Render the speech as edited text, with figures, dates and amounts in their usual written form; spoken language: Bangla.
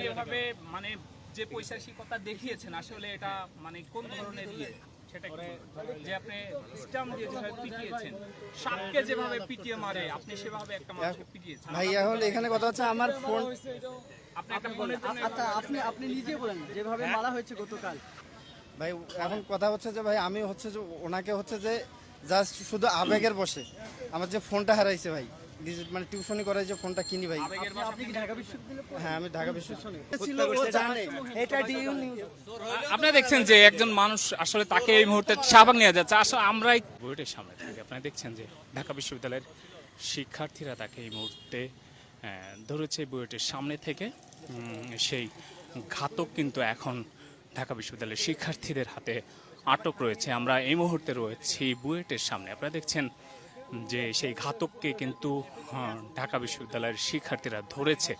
আপনি এভাবে মানে যে পৈশাচিকতা দেখিয়েছেন আসলে এটা মানে কোন ধরনের সেটা কি বলবেন? যে আপনি স্টাম দিয়ে যেভাবে পিটিয়েছেন, সাপকে যেভাবে পিটিয়ে মারে আপনি সেভাবে একটা মানুষকে পিটিয়েছেন। ভাই এখন এখানে কথা হচ্ছে আমার ফোন, আপনি একটা ফোনের জন্য আচ্ছা আপনি নিজে বলেন যেভাবে মারা হয়েছে গতকাল। ভাই এখন কথা হচ্ছে যে ভাই আমি হচ্ছে যে ওনাকে হচ্ছে যে জাস্ট শুধু আবেগের বসে আমার যে ফোনটা হারাইছে ভাই, মানে টিউশনি করে যে ফোনটা কিনি ভাই। আবেগের আপনি কি ঢাকা বিশ্ববিদ্যালয়ে পড়েন? হ্যাঁ আমি ঢাকা বিশ্ববিদ্যালয়ে ছিল, ও জানে এটা ডিউ নিউজ। আপনারা দেখছেন যে একজন মানুষ আসলে তাকে এই মুহূর্তে শাহবাগ নিয়ে যাচ্ছে। আসলে আমরাই বুয়েটের সামনে থেকে আপনারা দেখছেন যে ঢাকা বিশ্ববিদ্যালয়ের শিক্ষার্থীরা তাকে এই মুহূর্তে ধরেছে বুয়েটের সামনে থেকে। সেই ঘাতক কিন্তু এখন ঢাকা বিশ্ববিদ্যালয়ের শিক্ষার্থীদের হাতে আটক রয়েছে। আমরা এই মুহূর্তে রয়েছি বুয়েটের সামনে। আপনারা দেখছেন যে সেই ঘাতককে কিন্তু ঢাকা বিশ্ববিদ্যালয়ের শিক্ষার্থীরা ধরেছে।